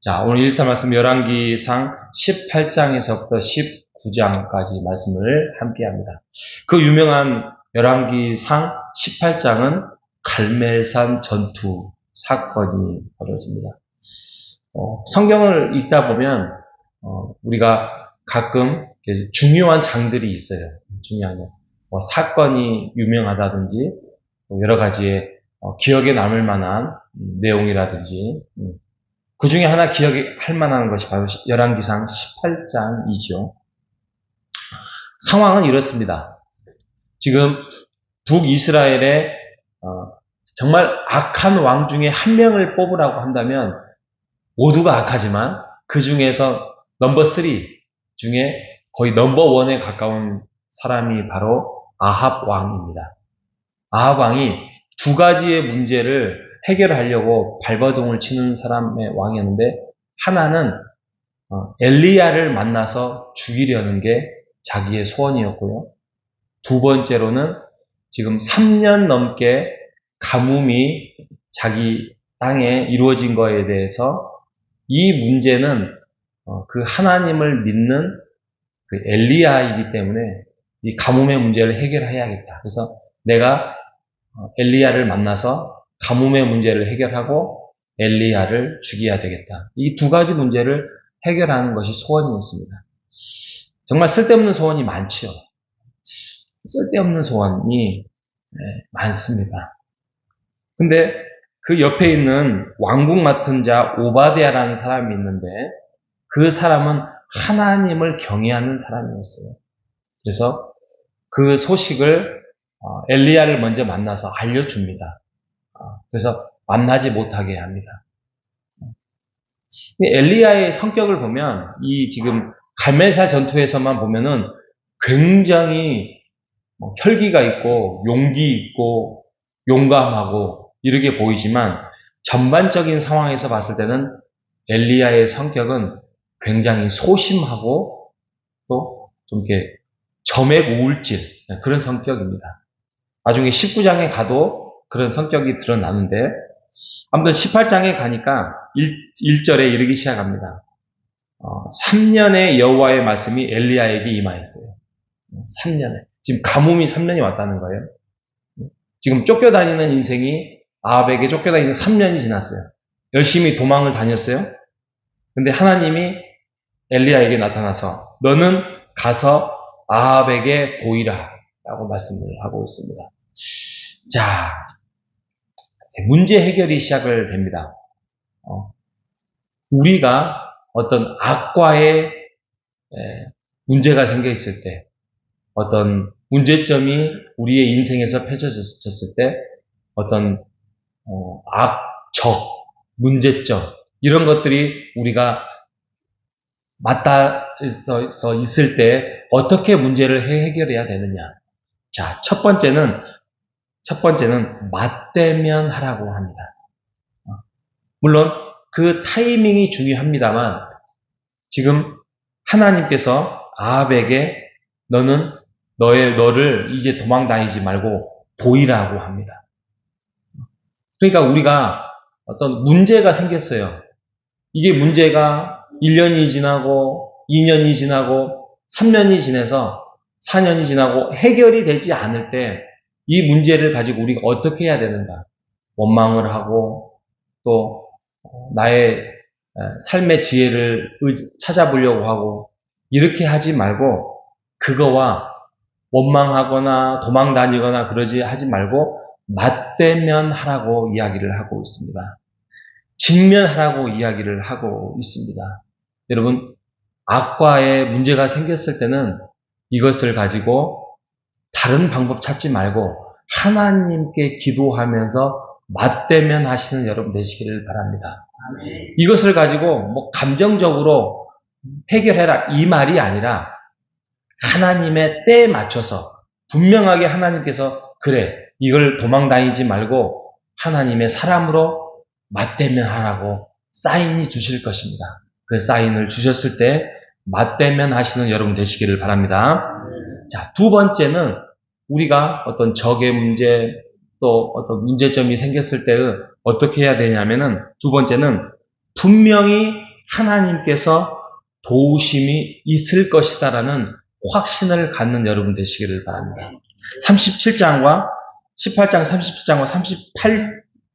자, 오늘 1사 말씀 열왕기상 18장에서부터 19장까지 말씀을 함께 합니다. 그 유명한 열왕기상 18장은 갈멜산 전투 사건이 벌어집니다. 성경을 읽다 보면 우리가 가끔 중요한 장들이 있어요. 중요한 사건이 유명하다든지 여러 가지의 기억에 남을 만한 내용이라든지 그 중에 하나 기억할 만한 것이 바로 열왕기상 18장이죠. 상황은 이렇습니다. 지금 북이스라엘의 정말 악한 왕 중에 한 명을 뽑으라고 한다면 모두가 악하지만 그 중에서 넘버 3 중에 거의 넘버 1에 가까운 사람이 바로 아합 왕입니다. 아합 왕이 두 가지의 문제를 해결하려고 발버둥을 치는 사람의 왕이었는데, 하나는 엘리야를 만나서 죽이려는 게 자기의 소원이었고요. 두 번째로는 지금 3년 넘게 가뭄이 자기 땅에 이루어진 거에 대해서 이 문제는 그 하나님을 믿는 그 엘리야이기 때문에 이 가뭄의 문제를 해결해야겠다. 그래서 내가 엘리야를 만나서 가뭄의 문제를 해결하고 엘리야를 죽여야 되겠다. 이 두 가지 문제를 해결하는 것이 소원이었습니다. 정말 쓸데없는 소원이 많지요. 쓸데없는 소원이 많습니다. 근데 그 옆에 있는 왕궁 맡은 자 오바댜라는 사람이 있는데 그 사람은 하나님을 경외하는 사람이었어요. 그래서 그 소식을 엘리야를 먼저 만나서 알려줍니다. 그래서 만나지 못하게 합니다. 엘리야의 성격을 보면 이 지금 갈멜산 전투에서만 보면은 굉장히 혈기가 있고 용기 있고 용감하고 이렇게 보이지만 전반적인 상황에서 봤을 때는 엘리야의 성격은 굉장히 소심하고 또 좀 이렇게 점액 우울질 그런 성격입니다. 나중에 19장에 가도 그런 성격이 드러나는데 아무튼 18장에 가니까 1절에 이르기 시작합니다. 3년의 여호와의 말씀이 엘리야에게 임하였어요. 3년에. 지금 가뭄이 3년이 왔다는 거예요. 지금 쫓겨다니는 인생이 아합에게 쫓겨다니는 3년이 지났어요. 열심히 도망을 다녔어요. 근데 하나님이 엘리야에게 나타나서 너는 가서 아합에게 보이라 라고 말씀을 하고 있습니다. 자, 문제 해결이 시작을 됩니다. 우리가 어떤 악과의 문제가 생겨 있을 때, 어떤 문제점이 우리의 인생에서 펼쳐졌을 때, 어떤 악적, 문제점 이런 것들이 우리가 맞닿아서 있을 때 어떻게 문제를 해결해야 되느냐? 자, 첫 번째는 맞대면 하라고 합니다. 물론 그 타이밍이 중요합니다만 지금 하나님께서 아합에게 너를 이제 도망 다니지 말고 보이라고 합니다. 그러니까 우리가 어떤 문제가 생겼어요. 이게 문제가 1년이 지나고 2년이 지나고 3년이 지나서 4년이 지나고 해결이 되지 않을 때 이 문제를 가지고 우리가 어떻게 해야 되는가? 원망을 하고 또 나의 삶의 지혜를 찾아보려고 하고 이렇게 하지 말고 그거와 원망하거나 도망 다니거나 하지 말고 맞대면 하라고 이야기를 하고 있습니다. 직면하라고 이야기를 하고 있습니다. 여러분, 악과의 문제가 생겼을 때는 이것을 가지고 다른 방법 찾지 말고 하나님께 기도하면서 맞대면 하시는 여러분 되시기를 바랍니다. 이것을 가지고 감정적으로 해결해라 이 말이 아니라 하나님의 때에 맞춰서 분명하게 하나님께서 그래 이걸 도망 다니지 말고 하나님의 사람으로 맞대면 하라고 사인이 주실 것입니다. 그 사인을 주셨을 때 맞대면 하시는 여러분 되시기를 바랍니다. 자, 두 번째는 우리가 어떤 적의 문제 또 어떤 문제점이 생겼을 때 어떻게 해야 되냐면은 두 번째는 분명히 하나님께서 도우심이 있을 것이다라는 확신을 갖는 여러분 되시기를 바랍니다. 37장과 18장 37장과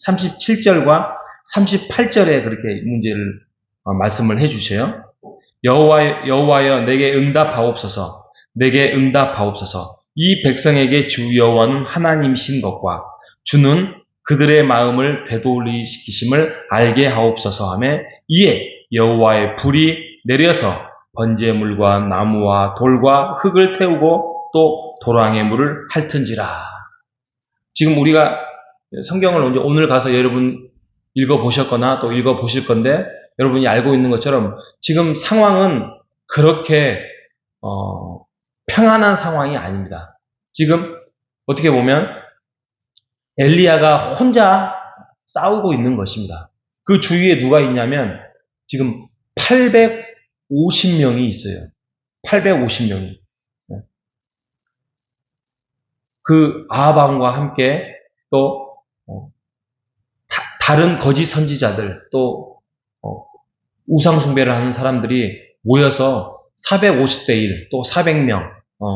37절과 38절에 그렇게 문제를 말씀을 해주세요. 여호와여 내게 응답하옵소서. 내게 응답하옵소서. 이 백성에게 주 여호와는 하나님이신 것과 주는 그들의 마음을 되돌리시키심을 알게 하옵소서 하며 이에 여호와의 불이 내려서 번제물과 나무와 돌과 흙을 태우고 또 도랑의 물을 핥은지라. 지금 우리가 성경을 오늘 가서 여러분 읽어보셨거나 또 읽어보실 건데 여러분이 알고 있는 것처럼 지금 상황은 그렇게 평안한 상황이 아닙니다. 지금 어떻게 보면 엘리야가 혼자 싸우고 있는 것입니다. 그 주위에 누가 있냐면 지금 850명이 있어요. 850명이. 그 아합왕과 함께 또 다른 거짓 선지자들 또 우상 숭배를 하는 사람들이 모여서 450대 1, 또 400명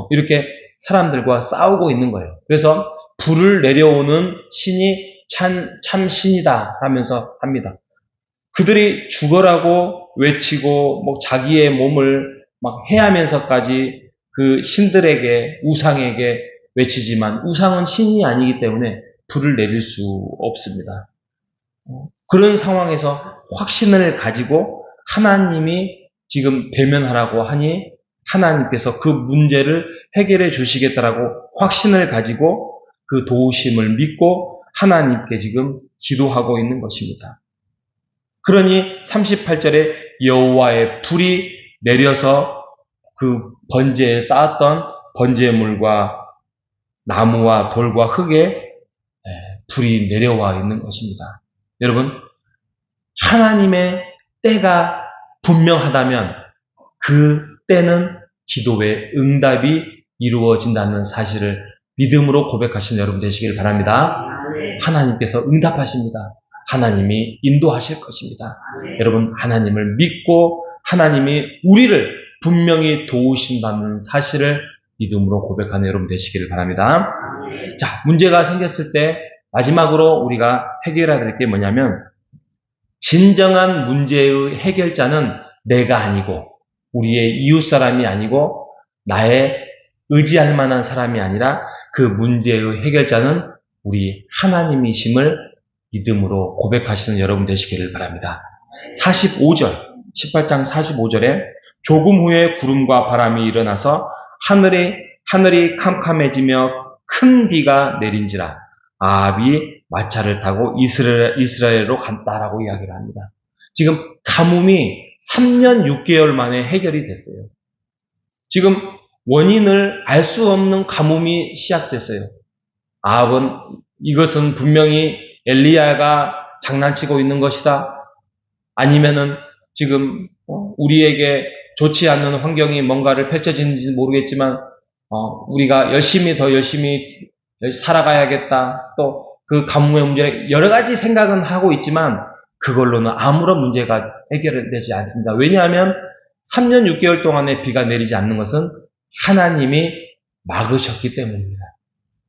이렇게 사람들과 싸우고 있는 거예요. 그래서 불을 내려오는 신이 참 신이다 하면서 합니다. 그들이 죽어라고 외치고 뭐 자기의 몸을 막 해하면서까지 그 신들에게 우상에게 외치지만 우상은 신이 아니기 때문에 불을 내릴 수 없습니다. 그런 상황에서 확신을 가지고 하나님이 지금 대면하라고 하니 하나님께서 그 문제를 해결해 주시겠다라고 확신을 가지고 그 도우심을 믿고 하나님께 지금 기도하고 있는 것입니다. 그러니 38절에 여호와의 불이 내려서 그 번제에 쌓았던 번제물과 나무와 돌과 흙에 불이 내려와 있는 것입니다. 여러분, 하나님의 때가 분명하다면 그 때는 기도의 응답이 이루어진다는 사실을 믿음으로 고백하시는 여러분 되시길 바랍니다. 하나님께서 응답하십니다. 하나님이 인도하실 것입니다. 여러분, 하나님을 믿고 하나님이 우리를 분명히 도우신다는 사실을 믿음으로 고백하는 여러분 되시기를 바랍니다. 자, 문제가 생겼을 때 마지막으로 우리가 해결해야 될 게 뭐냐면 진정한 문제의 해결자는 내가 아니고 우리의 이웃 사람이 아니고 나의 의지할 만한 사람이 아니라 그 문제의 해결자는 우리 하나님이심을 믿음으로 고백하시는 여러분 되시기를 바랍니다. 45절, 18장 45절에 조금 후에 구름과 바람이 일어나서 하늘이 캄캄해지며 큰 비가 내린지라 아합이 마차를 타고 이스라엘로 간다라고 이야기를 합니다. 지금 가뭄이 3년 6개월 만에 해결이 됐어요. 지금 원인을 알 수 없는 가뭄이 시작됐어요. 아합은 이것은 분명히 엘리야가 장난치고 있는 것이다. 아니면은 지금 우리에게 좋지 않는 환경이 뭔가를 펼쳐지는지 모르겠지만 우리가 더 열심히 살아가야겠다. 또 그 가뭄의 문제 여러 가지 생각은 하고 있지만 그걸로는 아무런 문제가 해결되지 않습니다. 왜냐하면 3년 6개월 동안에 비가 내리지 않는 것은 하나님이 막으셨기 때문입니다.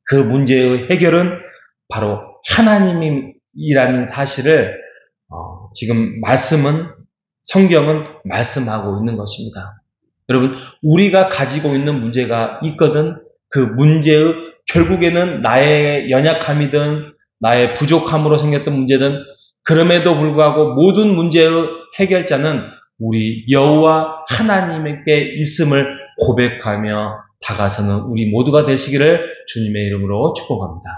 그 문제의 해결은 바로 하나님이라는 사실을 지금 성경은 말씀하고 있는 것입니다. 여러분, 우리가 가지고 있는 문제가 있거든 그 문제의 결국에는 나의 연약함이든 나의 부족함으로 생겼던 문제든 그럼에도 불구하고 모든 문제의 해결자는 우리 여호와 하나님께 있음을 고백하며 다가서는 우리 모두가 되시기를 주님의 이름으로 축복합니다.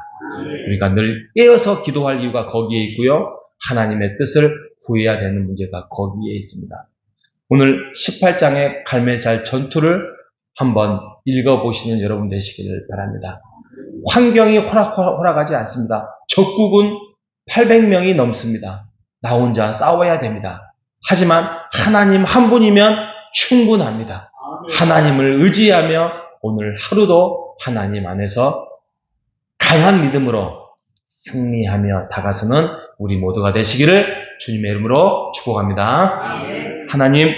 우리가 늘 깨어서 기도할 이유가 거기에 있고요. 하나님의 뜻을 구해야 되는 문제가 거기에 있습니다. 오늘 18장의 갈멜살 전투를 한번 읽어보시는 여러분 되시기를 바랍니다. 환경이 호락호락하지 않습니다. 적국은 800명이 넘습니다. 나 혼자 싸워야 됩니다. 하지만 하나님 한 분이면 충분합니다. 하나님을 의지하며 오늘 하루도 하나님 안에서 강한 믿음으로 승리하며 다가서는 우리 모두가 되시기를 주님의 이름으로 축복합니다. 하나님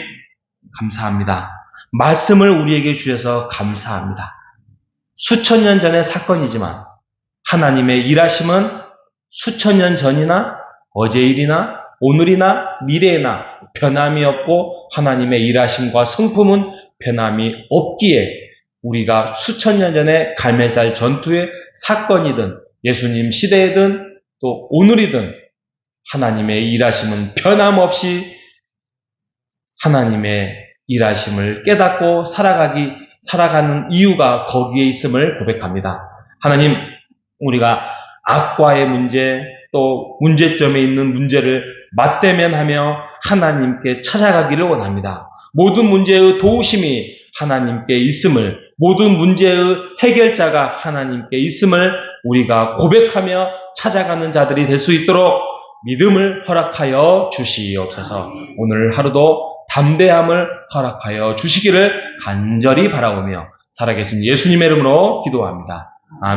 감사합니다. 말씀을 우리에게 주셔서 감사합니다. 수천 년 전의 사건이지만 하나님의 일하심은 수천 년 전이나 어제 일이나 오늘이나 미래에나 변함이 없고 하나님의 일하심과 성품은 변함이 없기에 우리가 수천 년 전의 갈멜살 전투의 사건이든 예수님 시대이든 또 오늘이든 하나님의 일하심은 변함없이 하나님의 일하심을 깨닫고 살아가는 이유가 거기에 있음을 고백합니다. 하나님, 우리가 악과의 문제, 또 문제점에 있는 문제를 맞대면하며 하나님께 찾아가기를 원합니다. 모든 문제의 도우심이 하나님께 있음을, 모든 문제의 해결자가 하나님께 있음을 우리가 고백하며 찾아가는 자들이 될 수 있도록 믿음을 허락하여 주시옵소서. 오늘 하루도 담대함을 허락하여 주시기를 간절히 바라오며 살아계신 예수님의 이름으로 기도합니다. 아멘.